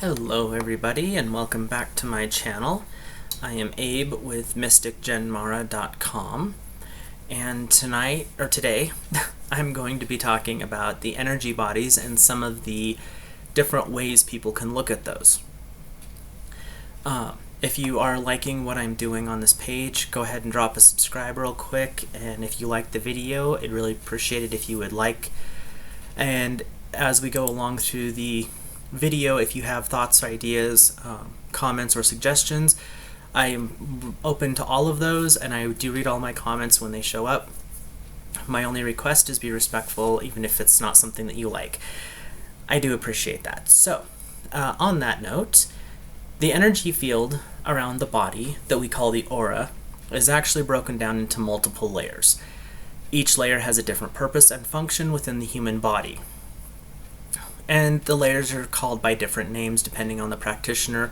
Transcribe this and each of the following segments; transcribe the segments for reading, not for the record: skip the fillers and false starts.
Hello everybody and welcome back to my channel. I am Abe with MysticGenMara.com, and today I'm going to be talking about the energy bodies and some of the different ways people can look at those. If you are liking what I'm doing on this page, go ahead and drop a subscribe real quick, and if you like the video, I'd really appreciate it if you would like. And as we go along through the video, if you have thoughts or ideas, comments or suggestions, I am open to all of those, and I do read all my comments when they show up. My only request is be respectful, even if it's not something that you like. I do appreciate that. So, on that note, the energy field around the body that we call the aura is actually broken down into multiple layers. Each layer has a different purpose and function within the human body. And the layers are called by different names depending on the practitioner,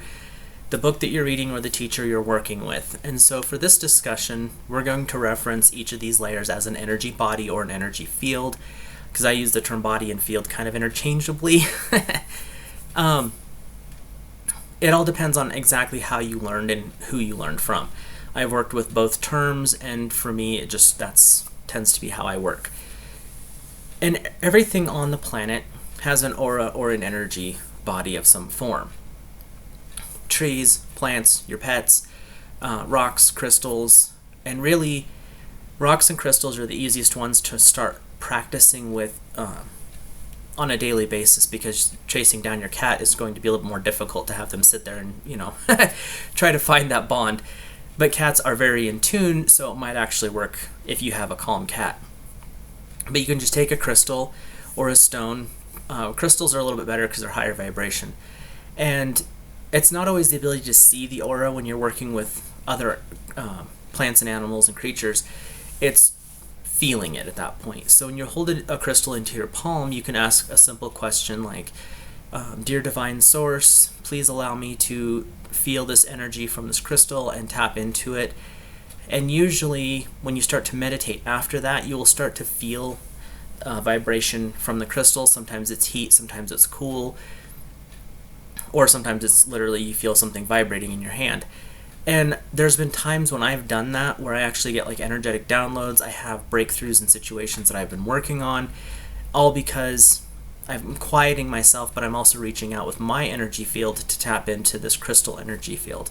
the book that you're reading, or the teacher you're working with. And so for this discussion, we're going to reference each of these layers as an energy body or an energy field, because I use the term body and field kind of interchangeably. It all depends on exactly how you learned and who you learned from. I've worked with both terms, and for me, that tends to be how I work. And everything on the planet has an aura or an energy body of some form. Trees, plants, your pets, rocks, crystals, and really rocks and crystals are the easiest ones to start practicing with on a daily basis, because chasing down your cat is going to be a little more difficult to have them sit there and, try to find that bond. But cats are very in tune, so it might actually work if you have a calm cat. But you can just take a crystal or a stone. Crystals are a little bit better because they're higher vibration. And it's not always the ability to see the aura when you're working with other plants and animals and creatures. It's feeling it at that point. So when you hold a crystal into your palm, you can ask a simple question like, Dear Divine Source, please allow me to feel this energy from this crystal and tap into it. And usually when you start to meditate after that, you will start to feel vibration from the crystal. Sometimes it's heat, sometimes it's cool, or sometimes it's literally you feel something vibrating in your hand. And there's been times when I've done that where I actually get like energetic downloads. I have breakthroughs in situations that I've been working on, all because I'm quieting myself, but I'm also reaching out with my energy field to tap into this crystal energy field.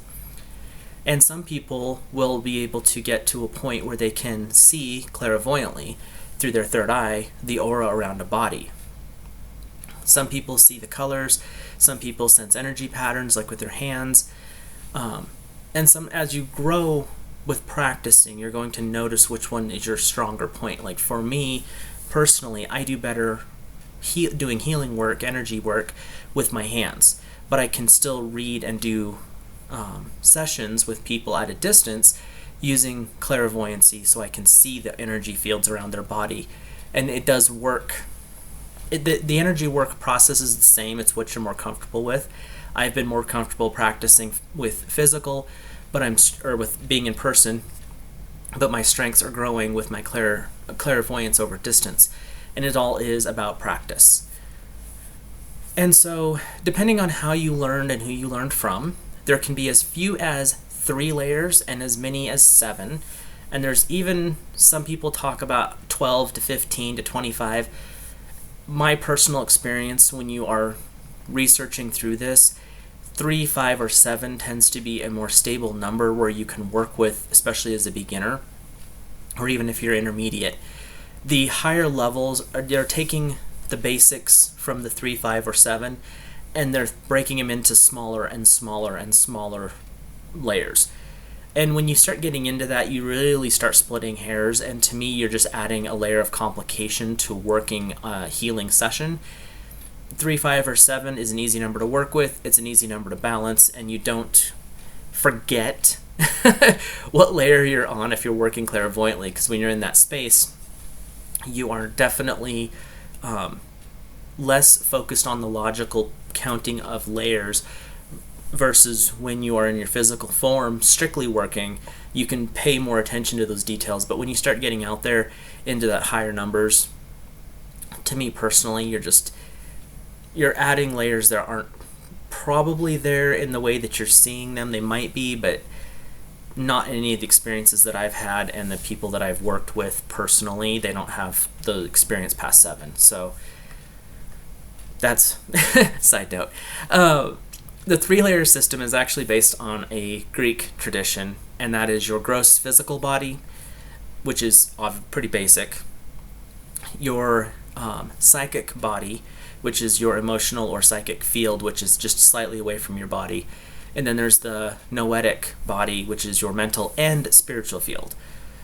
And some people will be able to get to a point where they can see clairvoyantly through their third eye the aura around a body. Some people see the colors, some people sense energy patterns like with their hands, and as you grow with practicing, you're going to notice which one is your stronger point. Like for me personally, I do better doing healing work, energy work with my hands, but I can still read and do sessions with people at a distance using clairvoyancy, so I can see the energy fields around their body. And it does work. The energy work process is the same. It's what you're more comfortable with. I've been more comfortable practicing with physical, or with being in person, but my strengths are growing with my clairvoyance over distance. And it all is about practice. And so, depending on how you learned and who you learned from, there can be as few as 3 layers and as many as 7. And there's even some people talk about 12 to 15 to 25. My personal experience when you are researching through this, 3, 5, or 7 tends to be a more stable number where you can work with, especially as a beginner, or even if you're intermediate. The higher levels, they're taking the basics from the 3, 5, or 7, and they're breaking them into smaller and smaller and smaller layers. And when you start getting into that, you really start splitting hairs, and to me, you're just adding a layer of complication to working a healing session. 3, 5, or 7 is an easy number to work with. It's an easy number to balance, and you don't forget what layer you're on if you're working clairvoyantly, because when you're in that space, you are definitely less focused on the logical counting of layers versus when you are in your physical form strictly working. You can pay more attention to those details, but when you start getting out there into that higher numbers, to me personally, you're adding layers that aren't probably there in the way that you're seeing them. They might be, but not in any of the experiences that I've had and the people that I've worked with personally. They don't have the experience past 7. So that's side note. The 3-layer system is actually based on a Greek tradition, and that is your gross physical body, which is pretty basic, your psychic body, which is your emotional or psychic field, which is just slightly away from your body, and then there's the noetic body, which is your mental and spiritual field.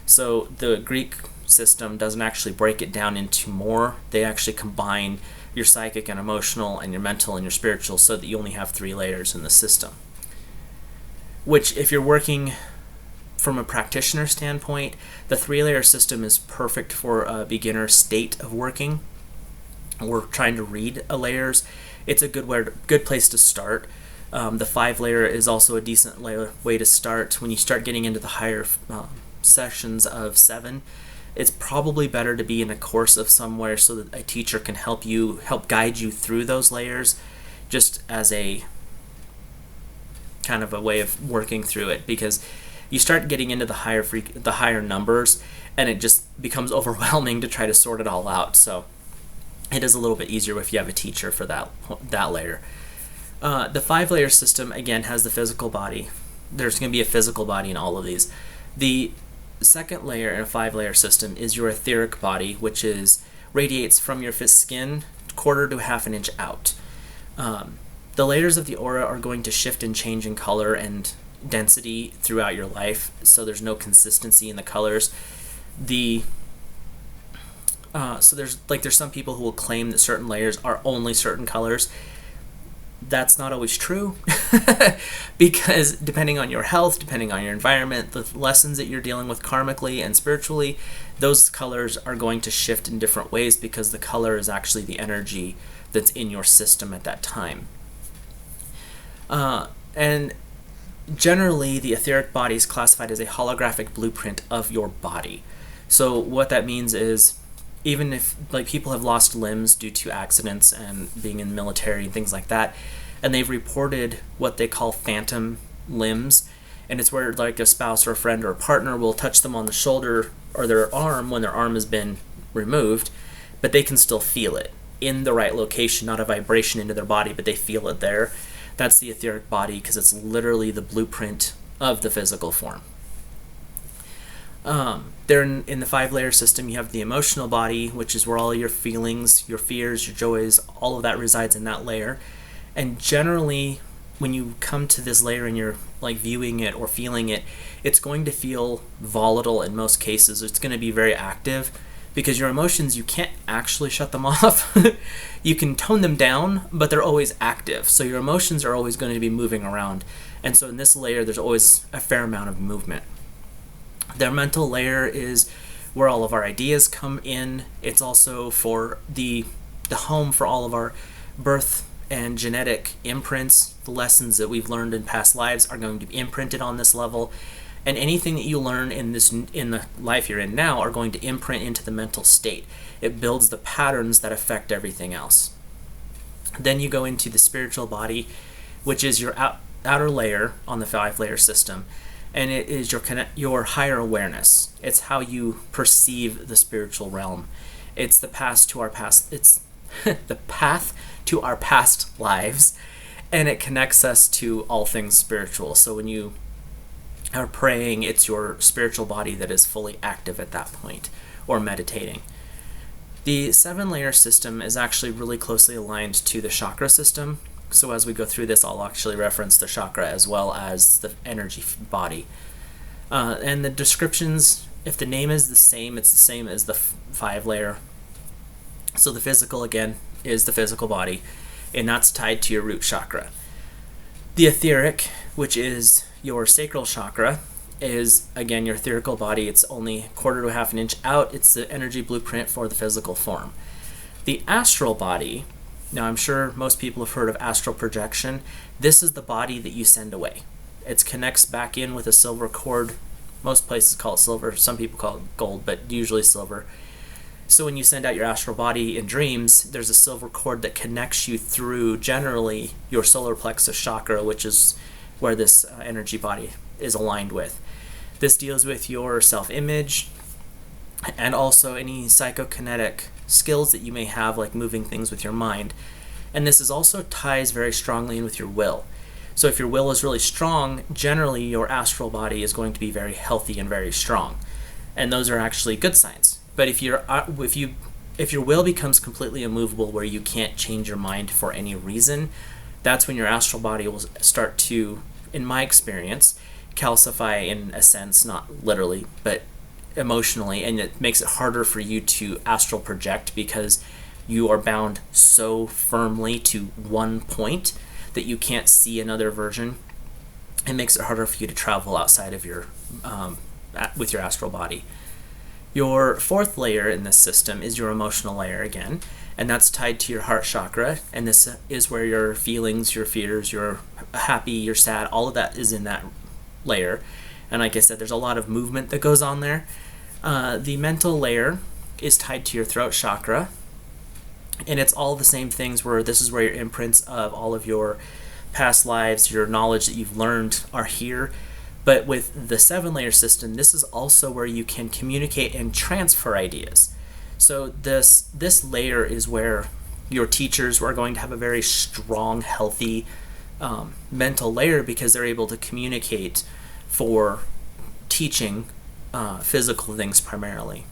So the Greek system doesn't actually break it down into more. They actually combine your psychic and emotional and your mental and your spiritual so that you only have 3 layers in the system. Which, if you're working from a practitioner standpoint, the 3-layer system is perfect for a beginner state of working. We're trying to read layers. It's a good place to start. The 5-layer is also a decent way to start. When you start getting into the higher sessions of 7, it's probably better to be in a course of somewhere so that a teacher can help guide you through those layers, just as a kind of a way of working through it, because you start getting into the higher numbers, and it just becomes overwhelming to try to sort it all out. So it is a little bit easier if you have a teacher for that layer. The 5-layer system, again, has the physical body. There's going to be a physical body in all of these. The second layer in a 5-layer system is your etheric body, which radiates from your skin 1/4 to 1/2 inch out. The layers of the aura are going to shift and change in color and density throughout your life, so there's no consistency in the colors. So there's some people who will claim that certain layers are only certain colors. That's not always true, because depending on your health, depending on your environment, the lessons that you're dealing with karmically and spiritually, those colors are going to shift in different ways, because the color is actually the energy that's in your system at that time. And generally, the etheric body is classified as a holographic blueprint of your body. So what that means is, even if people have lost limbs due to accidents and being in the military and things like that, and they've reported what they call phantom limbs, and it's where a spouse or a friend or a partner will touch them on the shoulder or their arm when their arm has been removed, but they can still feel it in the right location, not a vibration into their body, but they feel it there. That's the etheric body, because it's literally the blueprint of the physical form. There in the 5-layer system, you have the emotional body, which is where all your feelings, your fears, your joys, all of that resides in that layer. And generally, when you come to this layer and you're viewing it or feeling it, it's going to feel volatile in most cases. It's going to be very active, because your emotions, you can't actually shut them off. You can tone them down, but they're always active. So your emotions are always going to be moving around. And so in this layer, there's always a fair amount of movement. Their mental layer is where all of our ideas come in. It's also for the home for all of our birth and genetic imprints. The lessons that we've learned in past lives are going to be imprinted on this level. And anything that you learn in the life you're in now are going to imprint into the mental state. It builds the patterns that affect everything else. Then you go into the spiritual body, which is your outer layer on the 5-layer system. And it is your higher awareness. It's how you perceive the spiritual realm. It's the path to our past. It's the path to our past lives, and it connects us to all things spiritual. So when you are praying, it's your spiritual body that is fully active at that point, or meditating. The 7-layer system is actually really closely aligned to the chakra system. So as we go through this, I'll actually reference the chakra as well as the energy body. And the descriptions, if the name is the same, it's the same as the 5-layer. So the physical, again, is the physical body, and that's tied to your root chakra. The etheric, which is your sacral chakra, is, again, your etherical body. It's only 1/4 to 1/2 inch out. It's the energy blueprint for the physical form. The astral body, now I'm sure most people have heard of astral projection. This is the body that you send away. It connects back in with a silver cord. Most places call it silver. Some people call it gold, but usually silver. So when you send out your astral body in dreams, there's a silver cord that connects you through generally your solar plexus chakra, which is where this energy body is aligned with. This deals with your self-image and also any psychokinetic skills that you may have, like moving things with your mind. And this is also ties very strongly in with your will. So if your will is really strong, generally your astral body is going to be very healthy and very strong. And those are actually good signs. But if your will becomes completely immovable, where you can't change your mind for any reason, that's when your astral body will start to, in my experience, calcify in a sense, not literally, but emotionally, and it makes it harder for you to astral project because you are bound so firmly to one point that you can't see another version. It makes it harder for you to travel outside of your with your astral body. Your fourth layer in this system is your emotional layer again, and that's tied to your heart chakra, and this is where your feelings, your fears, your happy, your sad, all of that is in that layer. And like I said, there's a lot of movement that goes on there. The mental layer is tied to your throat chakra, and it's all the same things, where this is where your imprints of all of your past lives, your knowledge that you've learned are here. But with the 7-layer system, this is also where you can communicate and transfer ideas. So this layer is where your teachers are going to have a very strong, healthy mental layer, because they're able to communicate for teaching physical things primarily.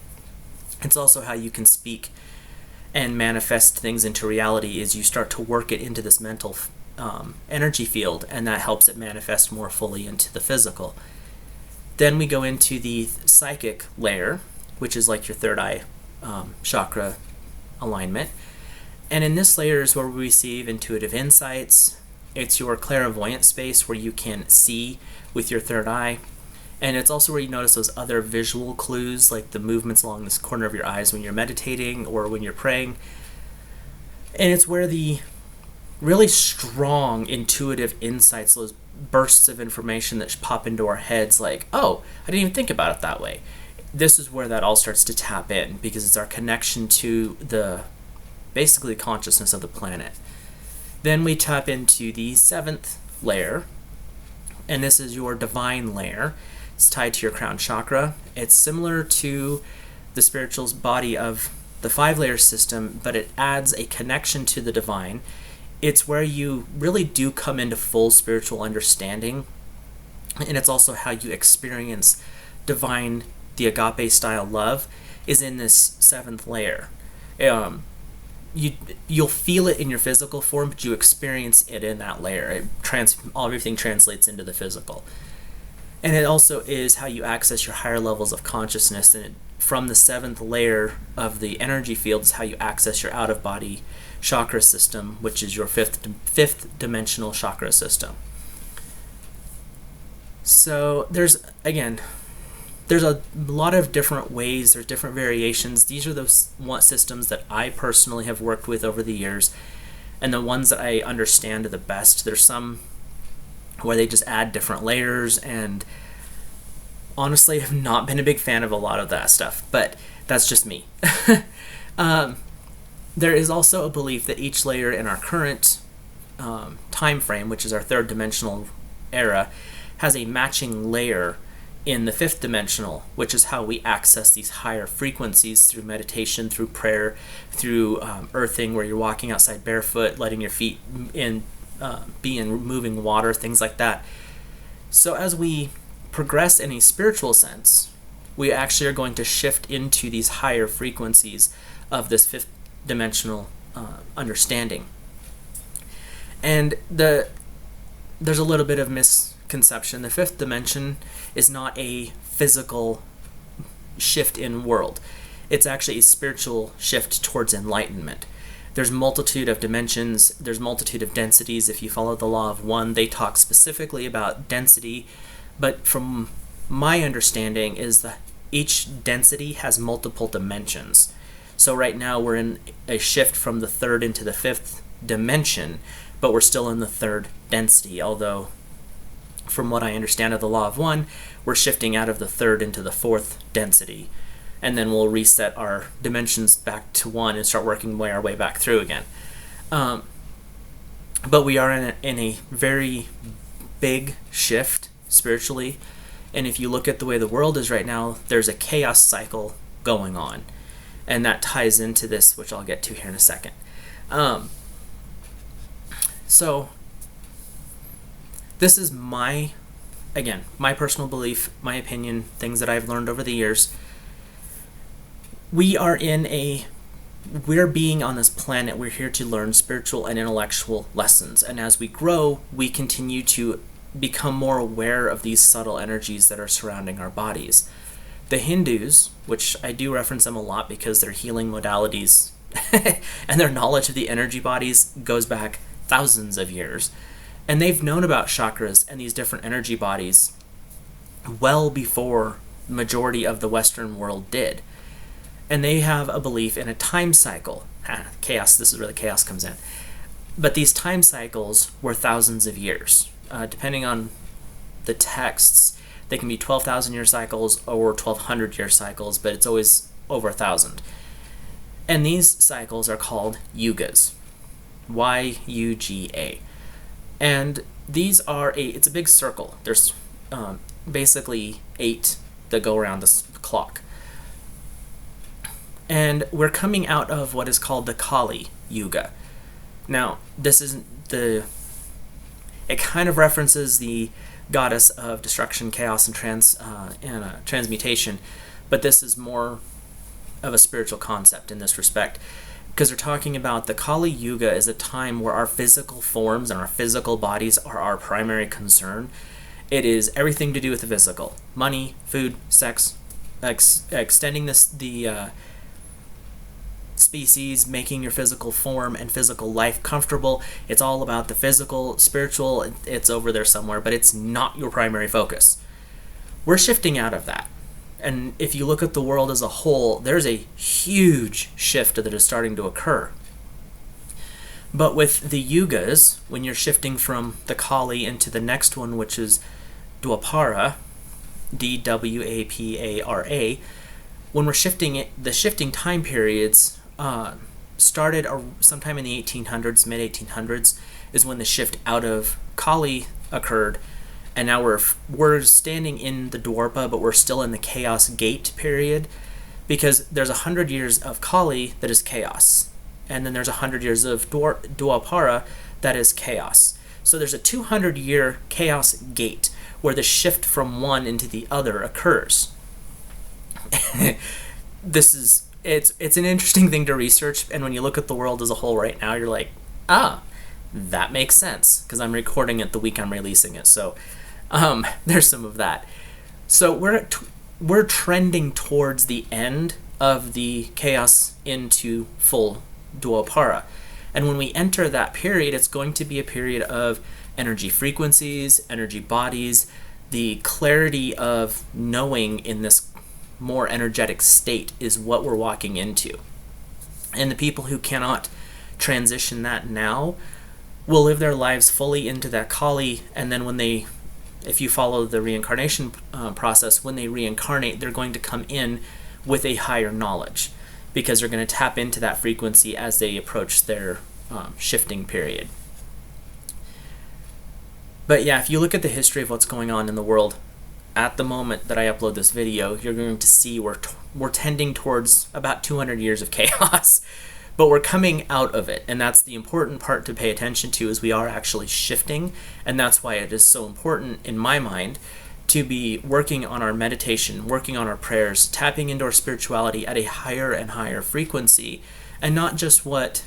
It's also how you can speak and manifest things into reality, is you start to work it into this mental energy field, and that helps it manifest more fully into the physical. Then we go into the psychic layer, which is like your third eye chakra alignment. And in this layer is where we receive intuitive insights. It's your clairvoyant space, where you can see with your third eye. And it's also where you notice those other visual clues, like the movements along this corner of your eyes when you're meditating or when you're praying. And it's where the really strong intuitive insights, those bursts of information that pop into our heads, like, oh, I didn't even think about it that way. This is where that all starts to tap in, because it's our connection to the basically consciousness of the planet. Then we tap into the 7th layer, and this is your divine layer. It's tied to your crown chakra. It's similar to the spiritual body of the 5-layer system, but it adds a connection to the divine. It's where you really do come into full spiritual understanding, and it's also how you experience divine, the agape style love is in this 7th layer. You'll feel it in your physical form, but you experience it in that layer. Everything translates into the physical. And it also is how you access your higher levels of consciousness, and from the 7th layer of the energy field is how you access your out-of-body chakra system, which is your fifth dimensional chakra system. So there's a lot of different ways, there's different variations. These are those systems that I personally have worked with over the years, and the ones that I understand the best. There's some where they just add different layers, and honestly have not been a big fan of a lot of that stuff, but that's just me. There is also a belief that each layer in our current time frame, which is our 3rd dimensional era, has a matching layer in the 5th dimensional, which is how we access these higher frequencies through meditation, through prayer, through earthing, where you're walking outside barefoot, letting your feet be in moving water, things like that. So as we progress in a spiritual sense, we actually are going to shift into these higher frequencies of this 5th dimensional understanding. And there's a little bit of misconception. The 5th dimension is not a physical shift in world. It's actually a spiritual shift towards enlightenment. There's multitude of dimensions, there's multitude of densities. If you follow the law of one, they talk specifically about density, but from my understanding is that each density has multiple dimensions. So right now we're in a shift from the 3rd into the 5th dimension, but we're still in the 3rd density, although from what I understand of the law of one, we're shifting out of the 3rd into the 4th density. and then we'll reset our dimensions back to 1 and start working our way back through again. But we are in a very big shift spiritually, and if you look at the way the world is right now, there's a chaos cycle going on, and that ties into this, which I'll get to here in a second. So this is my personal belief, my opinion, things that I've learned over the years. We're being on this planet, we're here to learn spiritual and intellectual lessons. And as we grow, we continue to become more aware of these subtle energies that are surrounding our bodies. The Hindus, which I do reference them a lot because their healing modalities and their knowledge of the energy bodies goes back thousands of years. And they've known about chakras and these different energy bodies well before the majority of the Western world did. And they have a belief in a time cycle. Chaos, this is where the chaos comes in. But these time cycles were thousands of years. Depending on the texts, they can be 12,000-year cycles or 1,200-year cycles, but it's always over 1,000. And these cycles are called yugas. Y-U-G-A. And these are it's a big circle. There's basically 8 that go around this clock. And we're coming out of what is called the Kali Yuga. Now, this isn't it kind of references the goddess of destruction, chaos, and transmutation, but this is more of a spiritual concept in this respect, because they're talking about the Kali Yuga is a time where our physical forms and our physical bodies are our primary concern. It is everything to do with the physical: money, food, sex, extending the species, making your physical form and physical life comfortable. It's all about the physical. Spiritual, it's over there somewhere, but it's not your primary focus. We're shifting out of that. And if you look at the world as a whole, there's a huge shift that is starting to occur. But with the yugas, when you're shifting from the Kali into the next one, which is Dwapara, D-W-A-P-A-R-A, when we're shifting it, the shifting time periods started sometime in the 1800s, mid-1800s, is when the shift out of Kali occurred. And now we're standing in the Dwapara, but we're still in the chaos gate period, because there's 100 years of Kali that is chaos, and then there's 100 years of Dwapara that is chaos. So there's a 200-year chaos gate where the shift from one into the other occurs. It's an interesting thing to research, and when you look at the world as a whole right now, you're like, that makes sense, because I'm recording it the week I'm releasing it. So there's some of that. So we're trending towards the end of the chaos into full Dwapara. And when we enter that period, it's going to be a period of energy frequencies, energy bodies, the clarity of knowing in this more energetic state is what we're walking into. And the people who cannot transition that now will live their lives fully into that Kali, and then if you follow the reincarnation process, when they reincarnate, they're going to come in with a higher knowledge, because they're going to tap into that frequency as they approach their shifting period. But yeah, if you look at the history of what's going on in the world, at the moment that I upload this video, you're going to see we're tending towards about 200 years of chaos, but we're coming out of it, and that's the important part to pay attention to, is we are actually shifting, and that's why it is so important, in my mind, to be working on our meditation, working on our prayers, tapping into our spirituality at a higher and higher frequency, and not just what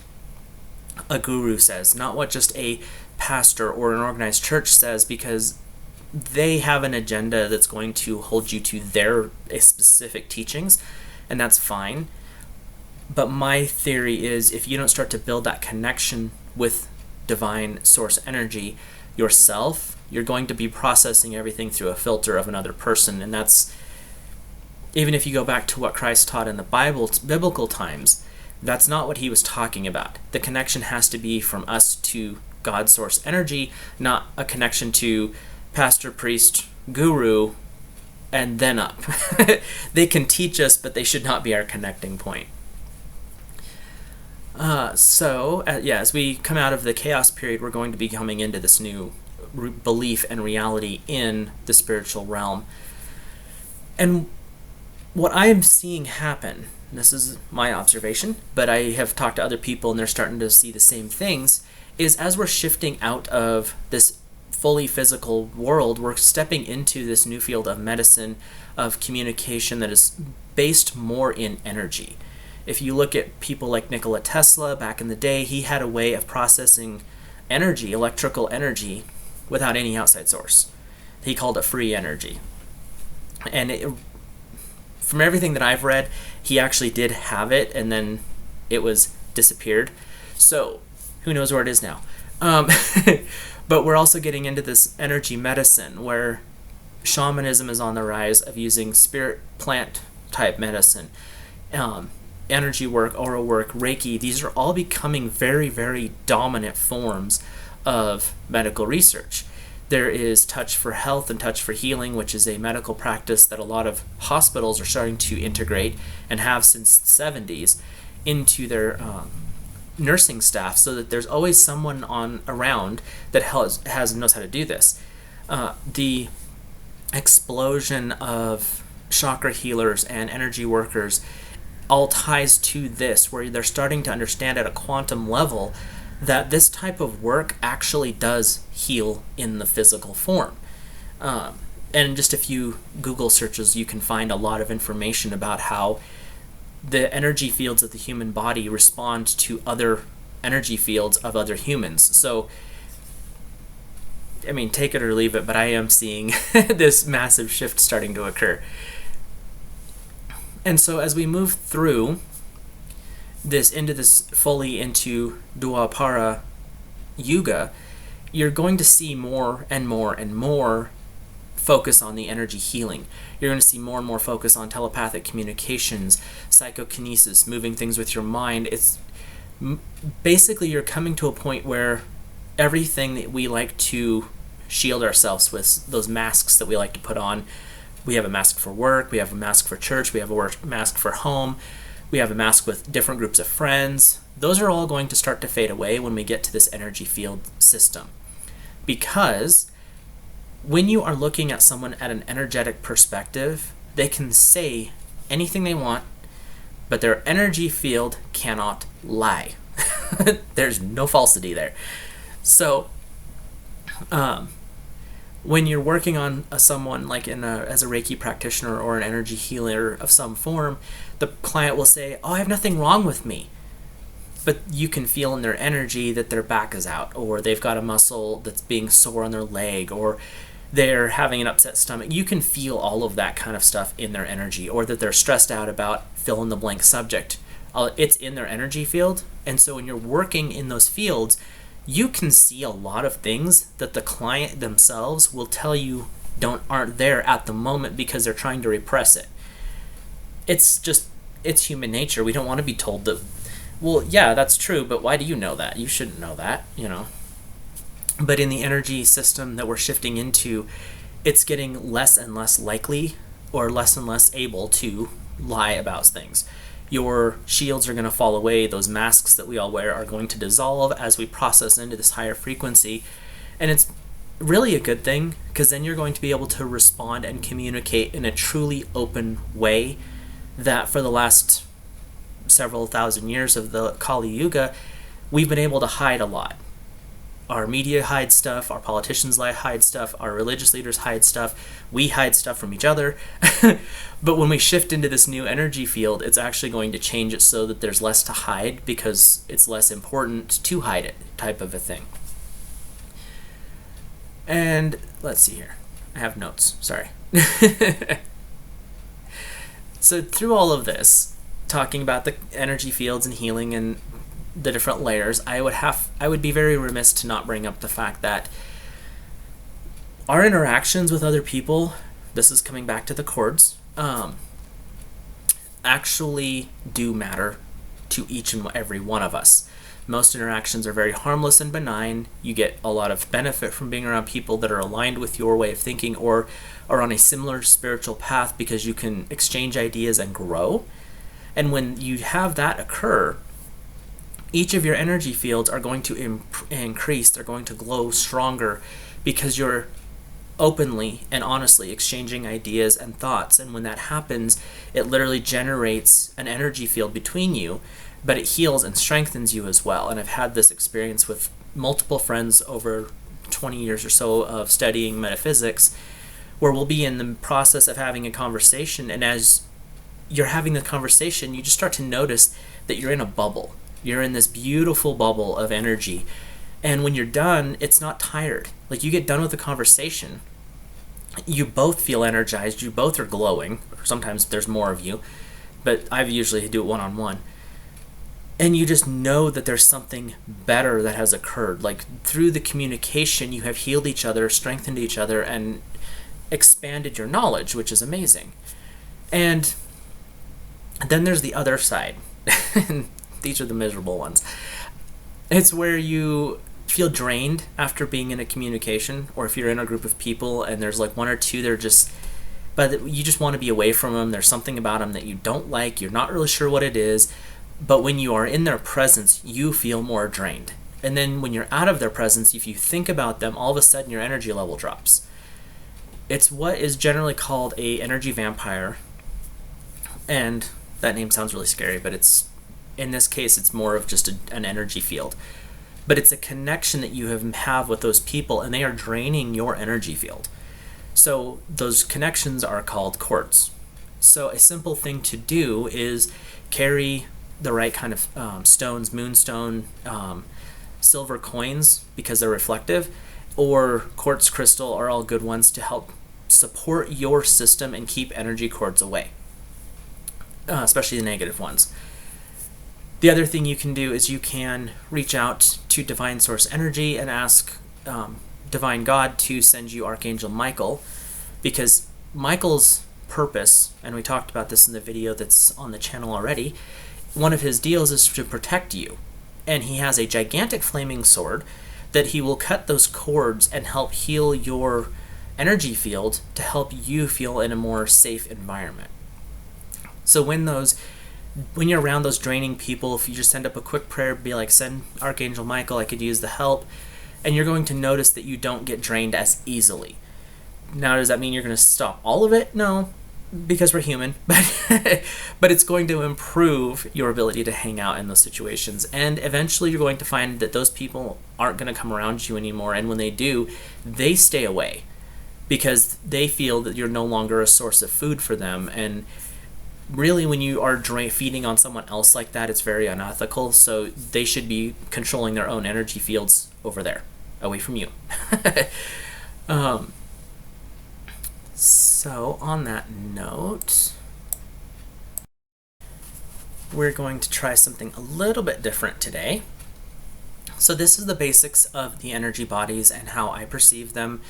a guru says, not what just a pastor or an organized church says, because they have an agenda that's going to hold you to their specific teachings, and that's fine. But my theory is, if you don't start to build that connection with divine source energy yourself, you're going to be processing everything through a filter of another person. And that's, even if you go back to what Christ taught in the biblical times, that's not what he was talking about. The connection has to be from us to God's source energy, not a connection to pastor, priest, guru, and then up. They can teach us, but they should not be our connecting point. As we come out of the chaos period, we're going to be coming into this new belief and reality in the spiritual realm. And what I am seeing happen, this is my observation, but I have talked to other people and they're starting to see the same things, is as we're shifting out of this fully physical world, we're stepping into this new field of medicine, of communication that is based more in energy. If you look at people like Nikola Tesla back in the day, he had a way of processing energy, electrical energy, without any outside source. He called it free energy. And from everything that I've read, he actually did have it, and then it was disappeared. So who knows where it is now. But we're also getting into this energy medicine where shamanism is on the rise, of using spirit plant type medicine. Energy work, aura work, Reiki, these are all becoming very, very dominant forms of medical research. There is touch for health and touch for healing, which is a medical practice that a lot of hospitals are starting to integrate and have since the 70s into their nursing staff, so that there's always someone around that knows how to do this. The explosion of chakra healers and energy workers all ties to this, where they're starting to understand at a quantum level that this type of work actually does heal in the physical form. And just a few Google searches, you can find a lot of information about how the energy fields of the human body respond to other energy fields of other humans. So, I mean, take it or leave it, but I am seeing this massive shift starting to occur. And so as we move through this fully into Dwapara Yuga, you're going to see more and more and more focus on the energy healing. You're going to see more and more focus on telepathic communications, psychokinesis, moving things with your mind. It's basically, you're coming to a point where everything that we like to shield ourselves with, those masks that we like to put on, we have a mask for work, we have a mask for church, we have a mask for home, we have a mask with different groups of friends. Those are all going to start to fade away when we get to this energy field system. Because when you are looking at someone at an energetic perspective, they can say anything they want, but their energy field cannot lie. There's no falsity there. So, when you're working on someone like as a Reiki practitioner or an energy healer of some form, the client will say, "Oh, I have nothing wrong with me." But you can feel in their energy that their back is out, or they've got a muscle that's being sore on their leg, or they're having an upset stomach. You can feel all of that kind of stuff in their energy, or that they're stressed out about fill in the blank subject. It's in their energy field. And so when you're working in those fields, you can see a lot of things that the client themselves will tell you aren't there at the moment because they're trying to repress it. It's human nature. We don't want to be told that, well, yeah, that's true, but why do you know that? You shouldn't know that, But in the energy system that we're shifting into, it's getting less and less likely or less and less able to lie about things. Your shields are going to fall away. Those masks that we all wear are going to dissolve as we process into this higher frequency. And it's really a good thing, because then you're going to be able to respond and communicate in a truly open way that for the last several thousand years of the Kali Yuga, we've been able to hide a lot. Our media hides stuff, our politicians hide stuff, our religious leaders hide stuff, we hide stuff from each other. But when we shift into this new energy field, it's actually going to change it so that there's less to hide, because it's less important to hide it, type of a thing. And let's see here. I have notes, sorry. So through all of this, talking about the energy fields and healing and the different layers, I would be very remiss to not bring up the fact that our interactions with other people, this is coming back to the chords, actually do matter to each and every one of us. Most interactions are very harmless and benign. You get a lot of benefit from being around people that are aligned with your way of thinking or are on a similar spiritual path, because you can exchange ideas and grow. And when you have that occur, each of your energy fields are going to increase. They're going to glow stronger because you're openly and honestly exchanging ideas and thoughts. And when that happens, it literally generates an energy field between you, but it heals and strengthens you as well. And I've had this experience with multiple friends over 20 years or so of studying metaphysics, where we'll be in the process of having a conversation, and as you're having the conversation, you just start to notice that you're in a bubble. You're in this beautiful bubble of energy. And when you're done, it's not tired. Like, you get done with the conversation, you both feel energized, you both are glowing. Sometimes there's more of you, but I usually do it one-on-one. And you just know that there's something better that has occurred. Like, through the communication, you have healed each other, strengthened each other, and expanded your knowledge, which is amazing. And then there's the other side. These are the miserable ones. It's where you feel drained after being in a communication, or if you're in a group of people and there's like one or two, but you just want to be away from them. There's something about them that you don't like. You're not really sure what it is, but when you are in their presence, you feel more drained. And then when you're out of their presence, if you think about them, all of a sudden your energy level drops. It's what is generally called a energy vampire, and that name sounds really scary, but in this case, it's more of just an energy field. But it's a connection that you have with those people, and they are draining your energy field. So those connections are called cords. So a simple thing to do is carry the right kind of stones, moonstone, silver coins, because they're reflective, or quartz crystal are all good ones to help support your system and keep energy cords away, especially the negative ones. The other thing you can do is you can reach out to Divine Source Energy and ask Divine God to send you Archangel Michael, because Michael's purpose, and we talked about this in the video that's on the channel already, one of his deals is to protect you. And he has a gigantic flaming sword that he will cut those cords and help heal your energy field to help you feel in a more safe environment. So when you're around those draining people, if you just send up a quick prayer, be like, send Archangel Michael, I could use the help, and you're going to notice that you don't get drained as easily. Now, does that mean you're going to stop all of it? No, because we're human, but it's going to improve your ability to hang out in those situations. And eventually you're going to find that those people aren't going to come around you anymore, and when they do, they stay away because they feel that you're no longer a source of food for them. And really, when you are feeding on someone else like that, it's very unethical. So they should be controlling their own energy fields over there, away from you. So on that note, we're going to try something a little bit different today. So this is the basics of the energy bodies and how I perceive them.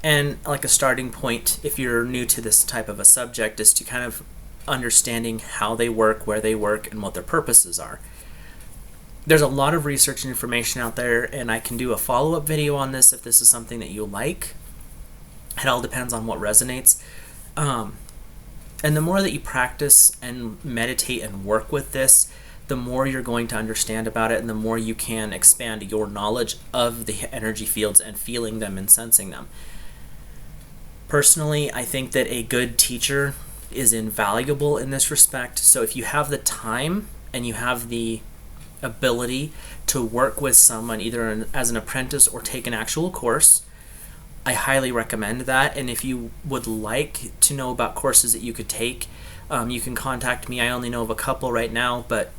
And like a starting point, if you're new to this type of a subject, is to kind of understanding how they work, where they work, and what their purposes are. There's a lot of research and information out there, and I can do a follow-up video on this if this is something that you like. It all depends on what resonates. And the more that you practice and meditate and work with this, the more you're going to understand about it, and the more you can expand your knowledge of the energy fields and feeling them and sensing them. Personally, I think that a good teacher is invaluable in this respect. So if you have the time and you have the ability to work with someone either as an apprentice or take an actual course, I highly recommend that. And if you would like to know about courses that you could take, you can contact me. I only know of a couple right now, but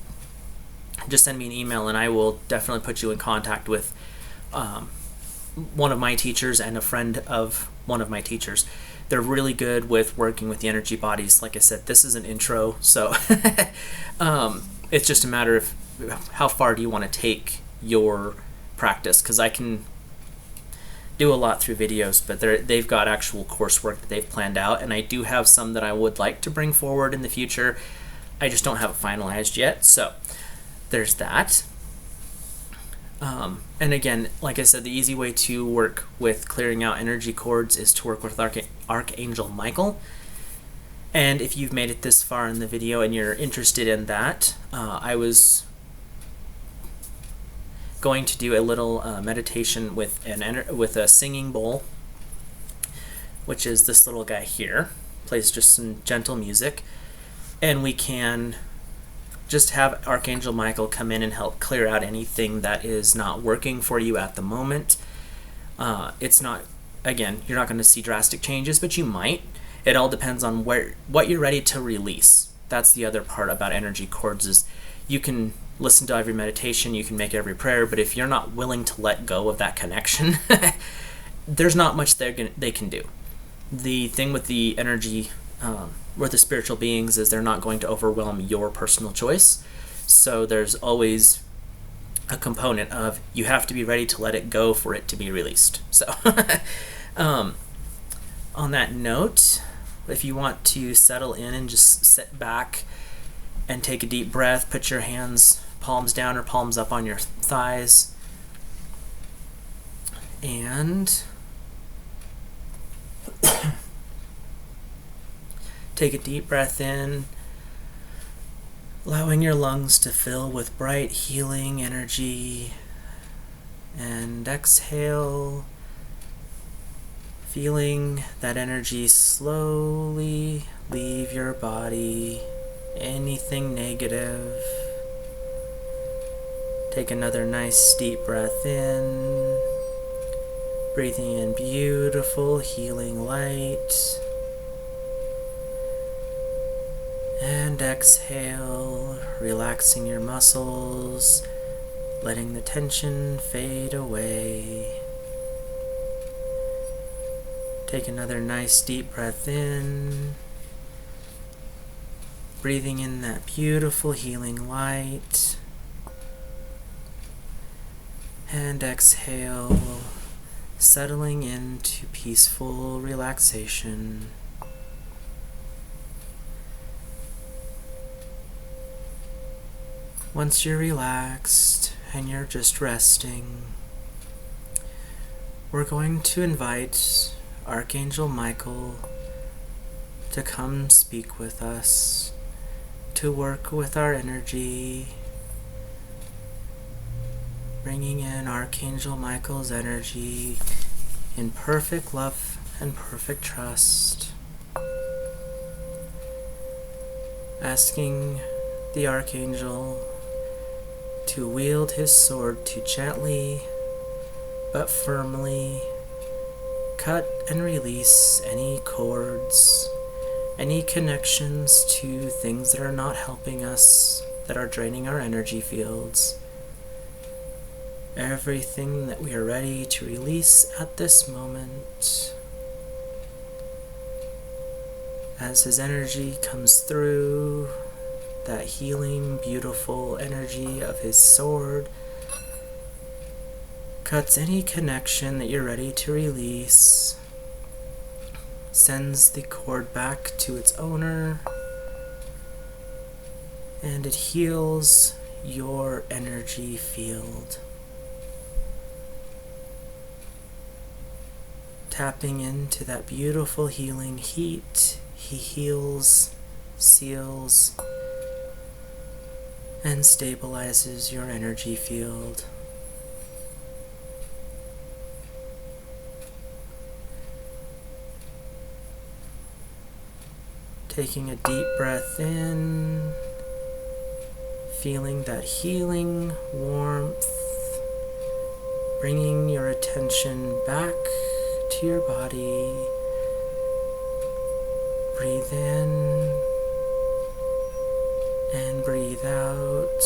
just send me an email and I will definitely put you in contact with one of my teachers and a friend of one of my teachers. They're really good with working with the energy bodies. Like I said, this is an intro, so it's just a matter of how far do you want to take your practice, because I can do a lot through videos, but they've got actual coursework that they've planned out, and I do have some that I would like to bring forward in the future. I just don't have it finalized yet, so there's that. And again, like I said, the easy way to work with clearing out energy cords is to work with Archangel Michael. And if you've made it this far in the video and you're interested in that, I was going to do a little meditation with a singing bowl, which is this little guy here. Plays just some gentle music, and we can just have Archangel Michael come in and help clear out anything that is not working for you at the moment. It's not, again, you're not going to see drastic changes, but you might. It all depends on what you're ready to release. That's the other part about energy cords, is you can listen to every meditation, you can make every prayer, but if you're not willing to let go of that connection, there's not much they can do. The thing with the energy, with the spiritual beings, is they're not going to overwhelm your personal choice. So there's always a component of you have to be ready to let it go for it to be released. So on that note, if you want to settle in and just sit back and take a deep breath, put your hands palms down or palms up on your thighs, and take a deep breath in, allowing your lungs to fill with bright healing energy, and exhale, feeling that energy slowly leave your body, anything negative. Take another nice deep breath in, breathing in beautiful healing light, and exhale, relaxing your muscles, letting the tension fade away. Take another nice deep breath in, breathing in that beautiful healing light, and exhale, settling into peaceful relaxation. Once you're relaxed and you're just resting, we're going to invite Archangel Michael to come speak with us, to work with our energy, bringing in Archangel Michael's energy in perfect love and perfect trust, asking the Archangel to wield his sword to gently but firmly cut and release any cords, any connections to things that are not helping us, that are draining our energy fields. Everything that we are ready to release at this moment. As his energy comes through, that healing, beautiful energy of his sword cuts any connection that you're ready to release, sends the cord back to its owner, and it heals your energy field. Tapping into that beautiful healing heat, he heals, seals, and stabilizes your energy field. Taking a deep breath in, feeling that healing warmth, bringing your attention back to your body. Breathe in and breathe out,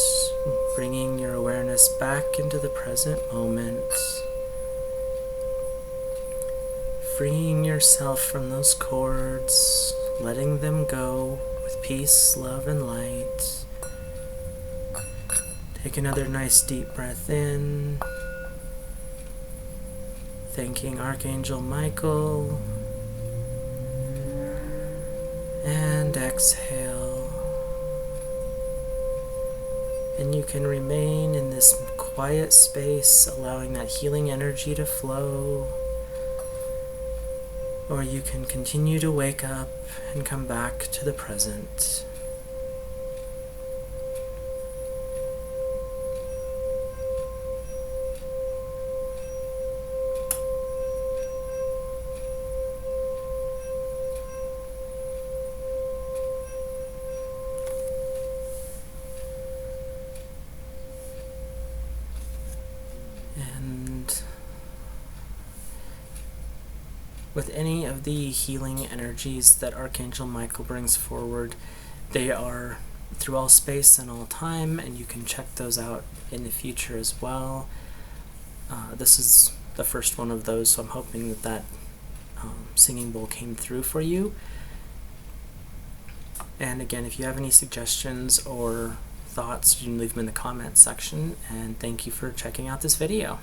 bringing your awareness back into the present moment, freeing yourself from those cords, letting them go with peace, love, and light. Take another nice deep breath in, thanking Archangel Michael, and exhale. And you can remain in this quiet space, allowing that healing energy to flow. Or you can continue to wake up and come back to the present. And with any of the healing energies that Archangel Michael brings forward, they are through all space and all time, and you can check those out in the future as well. This is the first one of those, so I'm hoping that that singing bowl came through for you. And again, if you have any suggestions or thoughts, you can leave them in the comments section, and thank you for checking out this video.